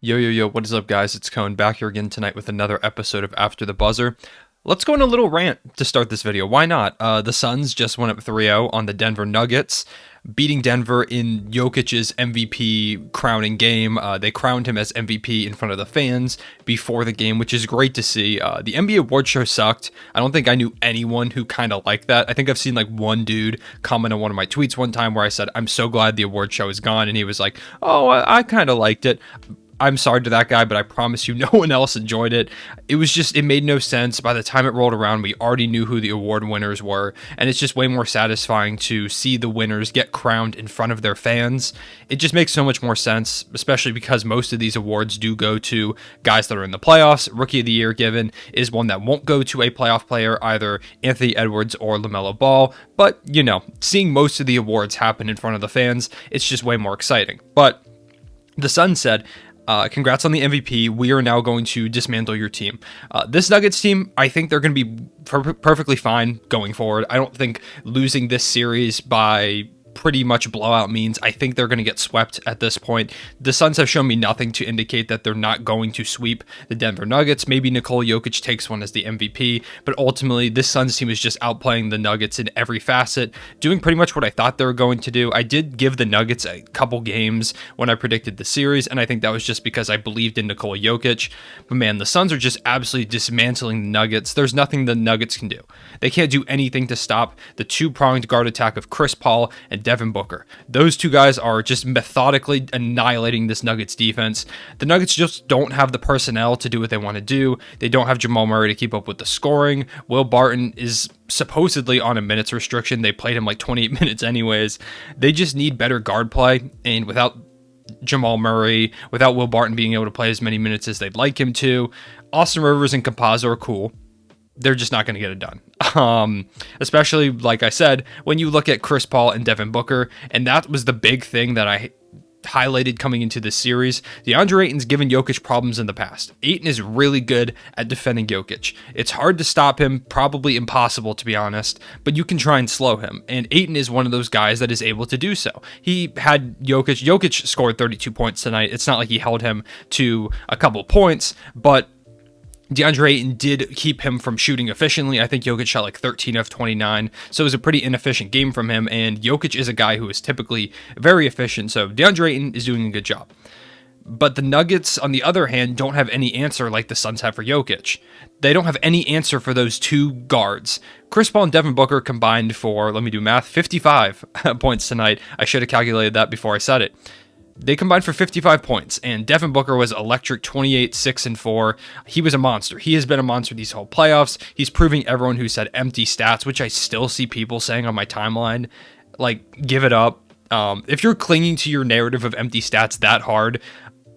Yo, what is up, guys? It's Cone back here again tonight with another episode of After the Buzzer. Let's go on a little rant to start this video. Why not? The Suns just went up 3-0 on the Denver Nuggets, beating Denver in Jokic's MVP crowning game. They crowned him as MVP in front of the fans before the game, which is great to see. The NBA award show sucked. I don't think I knew anyone who kind of liked that. I think I've seen like one dude comment on one of my tweets one time where I said, "I'm so glad the award show is gone," and he was like, "Oh, I kind of liked it." I'm sorry to that guy, but I promise you no one else enjoyed it. It made no sense. By the time it rolled around, we already knew who the award winners were, and it's just way more satisfying to see the winners get crowned in front of their fans. It just makes so much more sense, especially because most of these awards do go to guys that are in the playoffs. Rookie of the Year given is one that won't go to a playoff player, either Anthony Edwards or LaMelo Ball, but, seeing most of the awards happen in front of the fans, it's just way more exciting. But the Sun said, congrats on the MVP. We are now going to dismantle your team. This Nuggets team, I think they're going to be perfectly fine going forward. I don't think losing this series by pretty much blowout means I think they're going to get swept at this point. The Suns have shown me nothing to indicate that they're not going to sweep the Denver Nuggets. Maybe Nikola Jokic takes one as the MVP, but ultimately this Suns team is just outplaying the Nuggets in every facet, doing pretty much what I thought they were going to do. I did give the Nuggets a couple games when I predicted the series, and I think that was just because I believed in Nikola Jokic. But man, the Suns are just absolutely dismantling the Nuggets. There's nothing the Nuggets can do. They can't do anything to stop the two-pronged guard attack of Chris Paul and Devin Booker. Those two guys are just methodically annihilating this Nuggets defense. The Nuggets just don't have the personnel to do what they want to do. They don't have Jamal Murray to keep up with the scoring. Will Barton is supposedly on a minutes restriction. They played him like 28 minutes anyways. They just need better guard play, and without Jamal Murray, without Will Barton being able to play as many minutes as they'd like him to, Austin Rivers and Campazzo are cool. They're just not going to get it done. Especially, like I said, when you look at Chris Paul and Devin Booker, and that was the big thing that I highlighted coming into this series. DeAndre Ayton's given Jokic problems in the past. Ayton is really good at defending Jokic. It's hard to stop him, probably impossible to be honest, but you can try and slow him, and Ayton is one of those guys that is able to do so. He had Jokic scored 32 points tonight. It's not like he held him to a couple points, but DeAndre Ayton did keep him from shooting efficiently. I think Jokic shot like 13 of 29, so it was a pretty inefficient game from him, and Jokic is a guy who is typically very efficient, so DeAndre Ayton is doing a good job. But the Nuggets, on the other hand, don't have any answer like the Suns have for Jokic. They don't have any answer for those two guards. Chris Paul and Devin Booker combined for, let me do math, 55 points tonight. I should have calculated that before I said it. They combined for 55 points, and Devin Booker was electric, 28, 6, and 4. He was a monster. He has been a monster these whole playoffs. He's proving everyone who said empty stats, which I still see people saying on my timeline, like, give it up. If you're clinging to your narrative of empty stats that hard,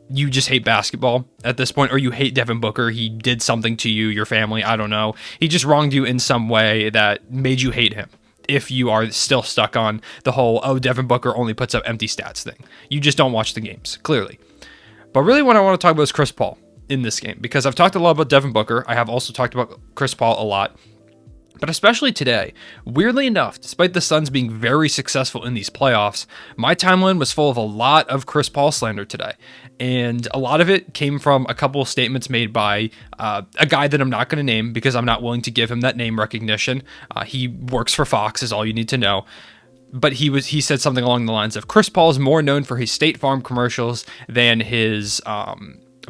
you just hate basketball at this point, or you hate Devin Booker. He did something to you, your family, I don't know. He just wronged you in some way that made you hate him. If you are still stuck on the whole, Devin Booker only puts up empty stats thing. You just don't watch the games, clearly. But really what I want to talk about is Chris Paul in this game, because I've talked a lot about Devin Booker. I have also talked about Chris Paul a lot. But especially today, weirdly enough, despite the Suns being very successful in these playoffs, my timeline was full of a lot of Chris Paul slander today. And a lot of it came from a couple of statements made by a guy that I'm not going to name because I'm not willing to give him that name recognition. He works for Fox, is all you need to know. But he said something along the lines of, Chris Paul is more known for his State Farm commercials than his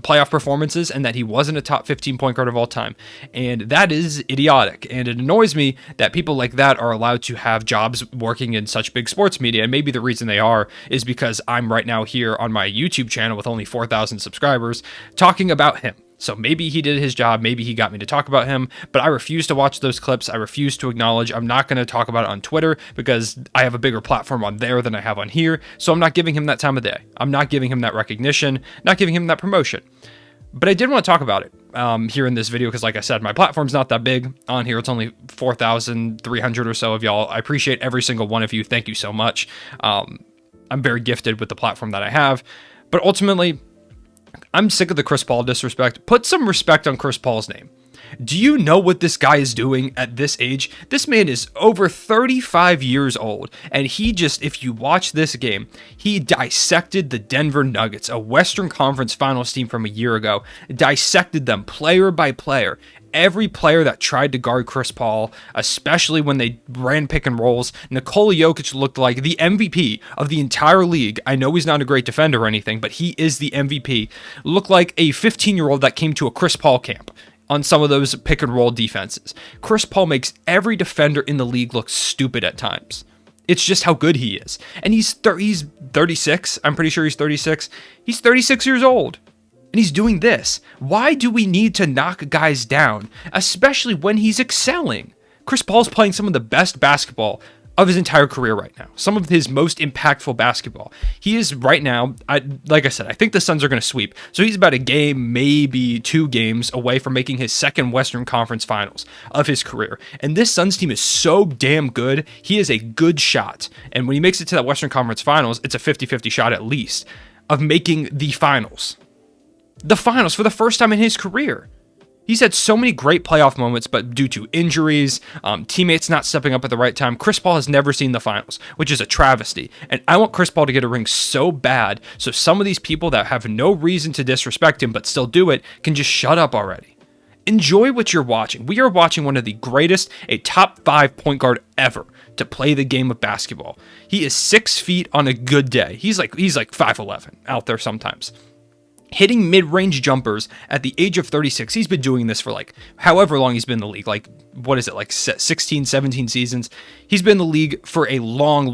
playoff performances, and that he wasn't a top 15 point guard of all time. And that is idiotic. And it annoys me that people like that are allowed to have jobs working in such big sports media. And maybe the reason they are is because I'm right now here on my YouTube channel with only 4,000 subscribers talking about him. So maybe he did his job, maybe he got me to talk about him, but I refuse to watch those clips. I refuse to acknowledge. I'm not going to talk about it on Twitter because I have a bigger platform on there than I have on here, so I'm not giving him that time of day. I'm not giving him that recognition, not giving him that promotion. But I did want to talk about it here in this video because, like I said, my platform's not that big on here. It's only 4,300 or so of y'all. I appreciate every single one of you. Thank you so much. I'm very gifted with the platform that I have, but ultimately, I'm sick of the Chris Paul disrespect. Put some respect on Chris Paul's name. Do you know what this guy is doing at this age? This man is over 35 years old, and he just, if you watch this game, he dissected the Denver Nuggets, a Western Conference Finals team from a year ago, dissected them player by player. Every player that tried to guard Chris Paul, especially when they ran pick and rolls, Nikola Jokic looked like the MVP of the entire league. I know he's not a great defender or anything, but he is the MVP. Looked like a 15-year-old that came to a Chris Paul camp on some of those pick and roll defenses. Chris Paul makes every defender in the league look stupid at times. It's just how good he is. And he's 36. I'm pretty sure he's 36. He's 36 years old. And he's doing this. Why do we need to knock guys down, especially when he's excelling? Chris Paul's playing some of the best basketball of his entire career right now. Some of his most impactful basketball. He is right now, like I said, I think the Suns are going to sweep. So he's about a game, maybe 2 games away from making his second Western Conference Finals of his career. And this Suns team is so damn good. He is a good shot. And when he makes it to that Western Conference Finals, it's a 50-50 shot at least of making the finals. The finals for the first time in his career. He's had so many great playoff moments, but due to injuries, teammates not stepping up at the right time, Chris Paul has never seen the finals, which is a travesty. And I want Chris Paul to get a ring so bad, so some of these people that have no reason to disrespect him but still do it can just shut up already. Enjoy what you're watching. We are watching one of the greatest, a top 5 point guard ever to play the game of basketball. He is 6 feet on a good day. He's like 5'11" out there sometimes. Hitting mid-range jumpers at the age of 36. He's been doing this for like however long he's been in the league. Like, what is it, like 16, 17 seasons? He's been in the league for a long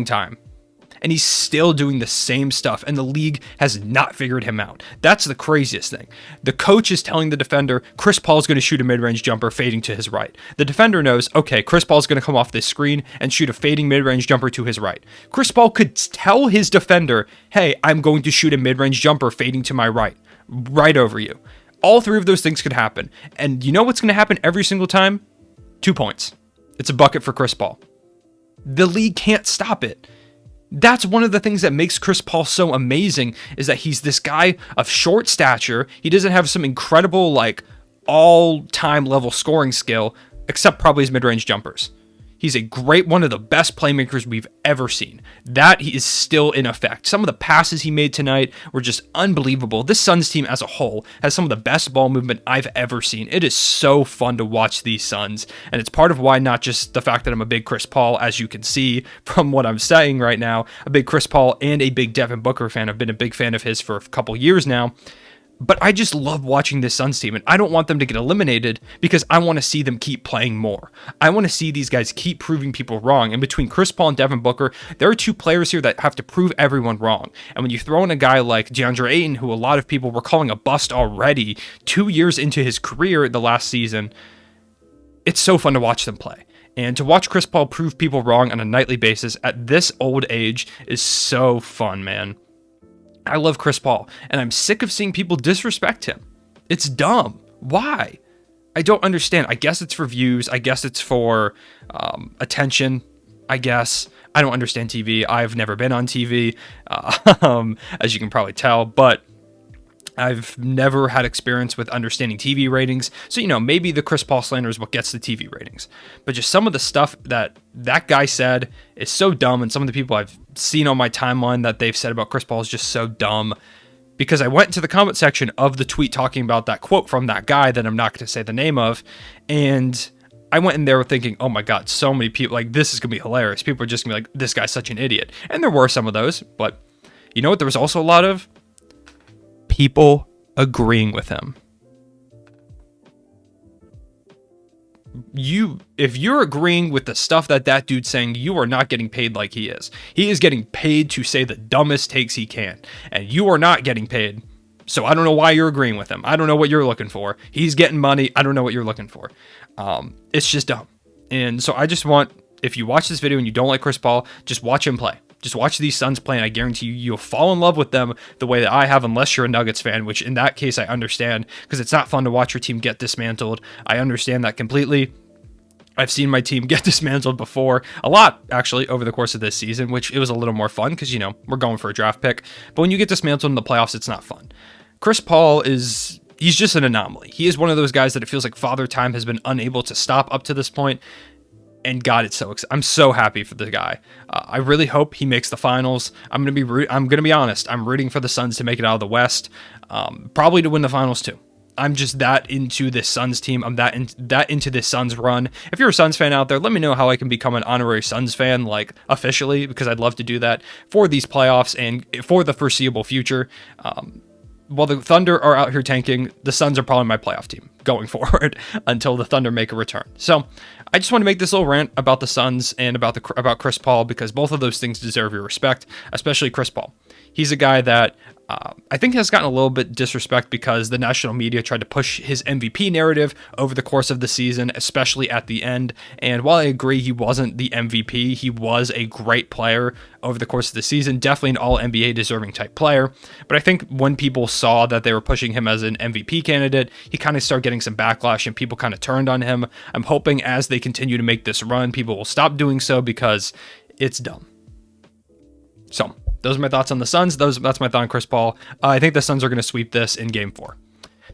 time. And he's still doing the same stuff, and the league has not figured him out. That's the craziest thing. The coach is telling the defender, Chris Paul's going to shoot a mid-range jumper fading to his right. The defender knows, okay, Chris Paul's going to come off this screen and shoot a fading mid-range jumper to his right. Chris Paul could tell his defender, hey, I'm going to shoot a mid-range jumper fading to my right over you. All 3 of those things could happen. And you know what's going to happen every single time? 2 points. It's a bucket for Chris Paul. The league can't stop it. That's one of the things that makes Chris Paul so amazing, is that he's this guy of short stature. He doesn't have some incredible, like, all-time level scoring skill, except probably his mid-range jumpers. He's a great, one of the best playmakers we've ever seen. That is still in effect. Some of the passes he made tonight were just unbelievable. This Suns team as a whole has some of the best ball movement I've ever seen. It is so fun to watch these Suns, and it's part of why, not just the fact that I'm a big Chris Paul, as you can see from what I'm saying right now, a big Chris Paul and a big Devin Booker fan. I've been a big fan of his for a couple years now. But I just love watching this Suns team, and I don't want them to get eliminated because I want to see them keep playing more. I want to see these guys keep proving people wrong. And between Chris Paul and Devin Booker, there are 2 players here that have to prove everyone wrong. And when you throw in a guy like DeAndre Ayton, who a lot of people were calling a bust already 2 years into his career the last season, it's so fun to watch them play. And to watch Chris Paul prove people wrong on a nightly basis at this old age is so fun, man. I love Chris Paul, and I'm sick of seeing people disrespect him. It's dumb. Why? I don't understand. I guess it's for views. I guess it's for attention. I guess. I don't understand TV. I've never been on TV, as you can probably tell, but I've never had experience with understanding TV ratings. So, maybe the Chris Paul slander is what gets the TV ratings. But just some of the stuff that guy said is so dumb, and some of the people I've seen on my timeline that they've said about Chris Paul is just so dumb. Because I went into the comment section of the tweet talking about that quote from that guy that I'm not going to say the name of, and I went in there thinking, oh my God, so many people, like, this is going to be hilarious. People are just going to be like, this guy's such an idiot. And there were some of those, but you know what there was also a lot of? People agreeing with him. If you're agreeing with the stuff that dude's saying, you are not getting paid like he is. He is getting paid to say the dumbest takes he can, and you are not getting paid. So I don't know why you're agreeing with him. I don't know what you're looking for. He's getting money. I don't know what you're looking for. It's just dumb. And so I just want, if you watch this video and you don't like Chris Paul, just watch him play. Just watch these Suns play, and I guarantee you'll fall in love with them the way that I have, unless you're a Nuggets fan, which in that case I understand, because it's not fun to watch your team get dismantled. I understand that completely. I've seen my team get dismantled before, a lot actually, over the course of this season, which it was a little more fun because, we're going for a draft pick. But when you get dismantled in the playoffs, it's not fun. Chris Paul is he's just an anomaly. He is one of those guys that it feels like Father Time has been unable to stop up to this point. And God, I'm so happy for the guy. I really hope he makes the finals. I'm gonna be honest. I'm rooting for the Suns to make it out of the West, probably to win the finals too. I'm just that into this Suns team. I'm that into this Suns run. If you're a Suns fan out there, let me know how I can become an honorary Suns fan, like officially, because I'd love to do that for these playoffs and for the foreseeable future. While the Thunder are out here tanking, the Suns are probably my playoff team going forward until the Thunder make a return. So I just want to make this little rant about the Suns and about Chris Paul, because both of those things deserve your respect, especially Chris Paul. He's a guy that I think has gotten a little bit disrespect because the national media tried to push his MVP narrative over the course of the season, especially at the end. And while I agree he wasn't the MVP, he was a great player over the course of the season, definitely an all-NBA deserving type player. But I think when people saw that they were pushing him as an MVP candidate, he kind of started getting some backlash and people kind of turned on him. I'm hoping as they continue to make this run, people will stop doing so because it's dumb. So those are my thoughts on the Suns. That's my thought on Chris Paul. I think the Suns are going to sweep this in Game 4.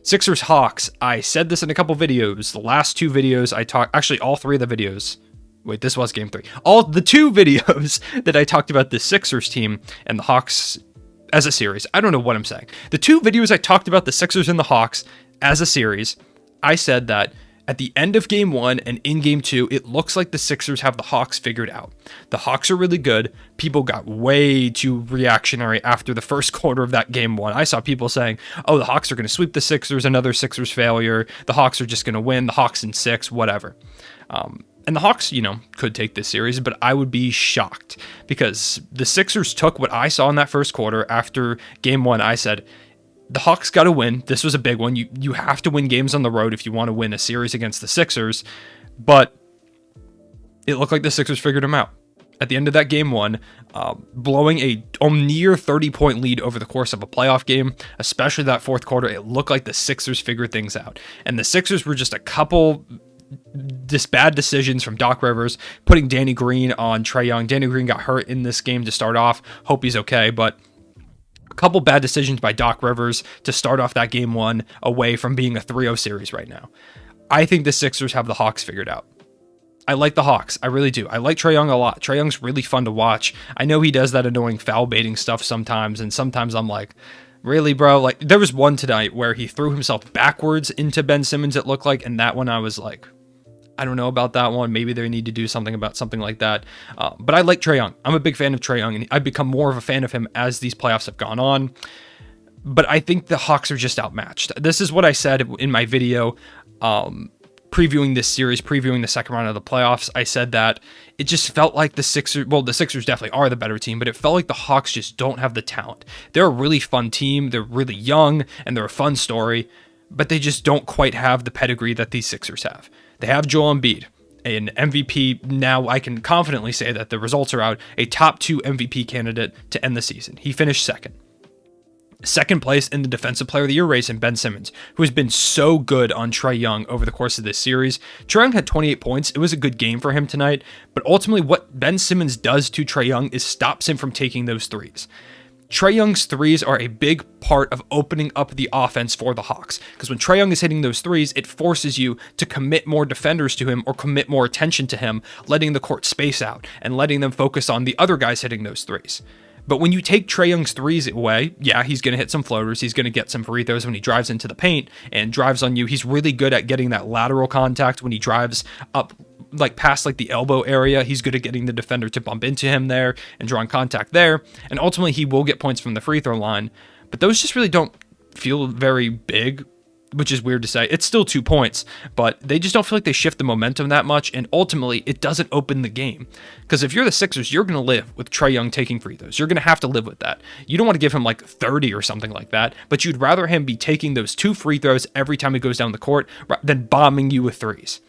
Sixers Hawks. I said this in a couple videos. The last two videos actually all three of the videos. Wait, this was Game 3. All the two videos that I talked about the Sixers team and the Hawks as a series. I don't know what I'm saying. The two videos I talked about the Sixers and the Hawks as a series, I said that at the end of Game 1 and in Game 2, it looks like the Sixers have the Hawks figured out. The Hawks are really good. People got way too reactionary after the first quarter of that Game 1. I saw people saying, oh, the Hawks are going to sweep the Sixers, another Sixers failure. The Hawks are just going to win, the Hawks in 6, whatever. And the Hawks, could take this series, but I would be shocked because the Sixers took what I saw in that first quarter. After Game 1, I said, the Hawks got to win. This was a big one. You have to win games on the road if you want to win a series against the Sixers. But it looked like the Sixers figured them out. At the end of that Game 1, blowing a near 30-point lead over the course of a playoff game, especially that fourth quarter, it looked like the Sixers figured things out. And the Sixers were just a couple bad decisions from Doc Rivers, putting Danny Green on Trae Young. Danny Green got hurt in this game to start off. Hope he's okay, but a couple bad decisions by Doc Rivers to start off that Game 1 away from being a 3-0 series right now. I think the Sixers have the Hawks figured out. I like the Hawks. I really do. I like Trae Young a lot. Trae Young's really fun to watch. I know he does that annoying foul baiting stuff sometimes, and sometimes I'm like, really, bro? Like, there was one tonight where he threw himself backwards into Ben Simmons, it looked like, and that one I was like, I don't know about that one. Maybe they need to do something about something like that. But I like Trae Young. I'm a big fan of Trae Young, and I've become more of a fan of him as these playoffs have gone on. But I think the Hawks are just outmatched. This is what I said in my video previewing this series, previewing the second round of the playoffs. I said that it just felt like the Sixers definitely are the better team, but it felt like the Hawks just don't have the talent. They're a really fun team. They're really young, and they're a fun story, but they just don't quite have the pedigree that these Sixers have. They have Joel Embiid, an MVP. Now I can confidently say that the results are out, a top 2 MVP candidate to end the season. He finished second. Second place in the Defensive Player of the Year race in Ben Simmons, who has been so good on Trae Young over the course of this series. Trae Young had 28 points. It was a good game for him tonight, but ultimately what Ben Simmons does to Trae Young is stops him from taking those threes. Trae Young's threes are a big part of opening up the offense for the Hawks, because when Trae Young is hitting those threes, it forces you to commit more defenders to him or commit more attention to him, letting the court space out and letting them focus on the other guys hitting those threes. But when you take Trae Young's threes away, yeah, he's going to hit some floaters. He's going to get some free throws when he drives into the paint and drives on you. He's really good at getting that lateral contact when he drives up like past like the elbow area. He's good at getting the defender to bump into him there and drawing contact there. And ultimately he will get points from the free throw line, but those just really don't feel very big, which is weird to say. It's still 2 points, but they just don't feel like they shift the momentum that much. And ultimately it doesn't open the game, because if you're the Sixers, you're going to live with Trae Young taking free throws. You're going to have to live with that. You don't want to give him like 30 or something like that, but you'd rather him be taking those 2 free throws every time he goes down the court than bombing you with threes.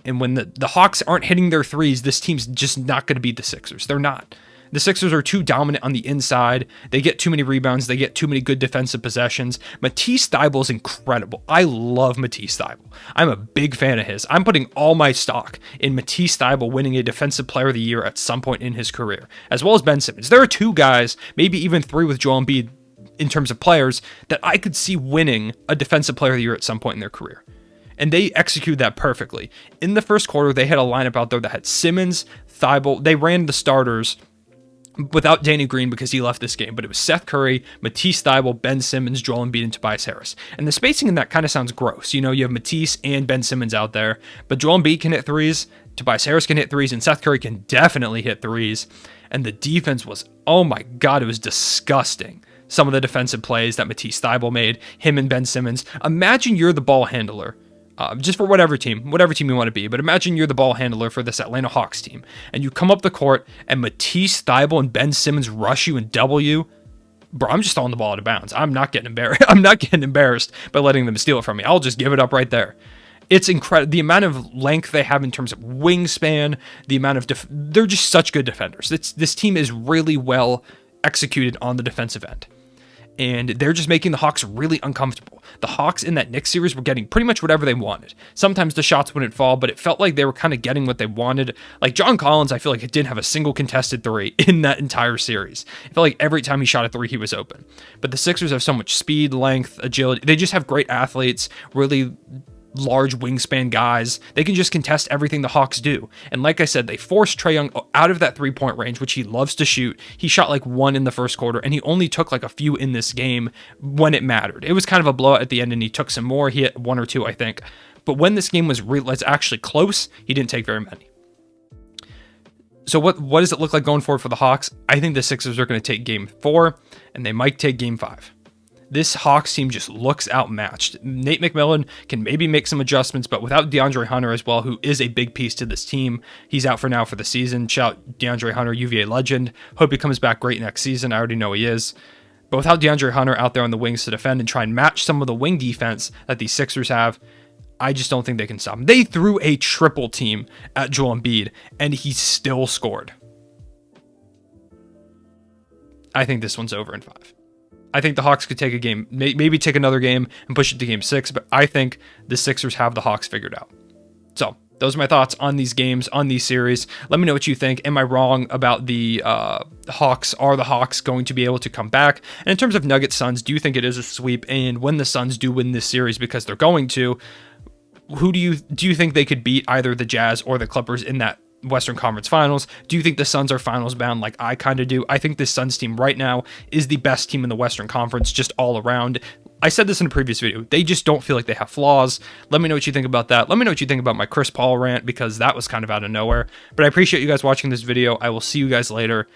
And when the Hawks aren't hitting their threes, this team's just not going to beat the Sixers. They're not. The Sixers are too dominant on the inside. They get too many rebounds. They get too many good defensive possessions. Matisse Thybulle is incredible. I love Matisse Thybulle. I'm a big fan of his. I'm putting all my stock in Matisse Thybulle winning a Defensive Player of the Year at some point in his career, as well as Ben Simmons. There are 2 guys, maybe even 3 with Joel Embiid, in terms of players that I could see winning a Defensive Player of the Year at some point in their career. And they executed that perfectly. In the first quarter, they had a lineup out there that had Simmons, Thibault. They ran the starters without Danny Green because he left this game, but it was Seth Curry, Matisse Thybulle, Ben Simmons, Joel Embiid, and Tobias Harris. And the spacing in that kind of sounds gross. You know, you have Matisse and Ben Simmons out there, but Joel Embiid can hit threes, Tobias Harris can hit threes, and Seth Curry can definitely hit threes. And the defense was, oh my God, it was disgusting. Some of the defensive plays that Matisse Thybulle made, him and Ben Simmons. Imagine you're the ball handler. Just for whatever team you want to be, but imagine you're the ball handler for this Atlanta Hawks team, and you come up the court, and Matisse Thybulle and Ben Simmons rush you and double you. Bro, I'm just throwing the ball out of bounds. I'm not getting embarrassed. I'm not getting embarrassed by letting them steal it from me. I'll just give it up right there. It's incredible. The amount of length they have in terms of wingspan, the amount of they're just such good defenders. This team is really well executed on the defensive end. And they're just making the Hawks really uncomfortable. The Hawks in that Knicks series were getting pretty much whatever they wanted. Sometimes the shots wouldn't fall, but it felt like they were kind of getting what they wanted. Like John Collins, I feel like it didn't have a single contested three in that entire series. It felt like every time he shot a three, he was open. But the Sixers have so much speed, length, agility. They just have great athletes, really large wingspan guys. They can just contest everything the Hawks do. And like I said, they forced Trae Young out of that three-point range, which he loves to shoot. He shot like one in the first quarter, and he only took like a few in this game when it mattered. It was kind of a blowout at the end, and he took some more. He hit one or two, I think. But when this game was actually close, he didn't take very many. So what does it look like going forward for the Hawks? I think the Sixers are going to take game 4, and they might take game 5. This Hawks team just looks outmatched. Nate McMillan can maybe make some adjustments, but without DeAndre Hunter as well, who is a big piece to this team, he's out for now for the season. Shout DeAndre Hunter, UVA legend. Hope he comes back great next season. I already know he is. But without DeAndre Hunter out there on the wings to defend and try and match some of the wing defense that these Sixers have, I just don't think they can stop him. They threw a triple team at Joel Embiid, and he still scored. I think this one's over in 5. I think the Hawks could take a game, maybe take another game and push it to game 6, but I think the Sixers have the Hawks figured out. So those are my thoughts on these games, on these series. Let me know what you think. Am I wrong about the Hawks? Are the Hawks going to be able to come back? And in terms of Nuggets Suns, do you think it is a sweep? And when the Suns do win this series, because they're going to, who do you think they could beat, either the Jazz or the Clippers in that Western Conference Finals? Do you think the Suns are finals bound like I kind of do? I think this Suns team right now is the best team in the Western Conference, just all around. I said this in a previous video. They just don't feel like they have flaws. Let me know what you think about that. Let me know what you think about my Chris Paul rant, because that was kind of out of nowhere. But I appreciate you guys watching this video. I will see you guys later.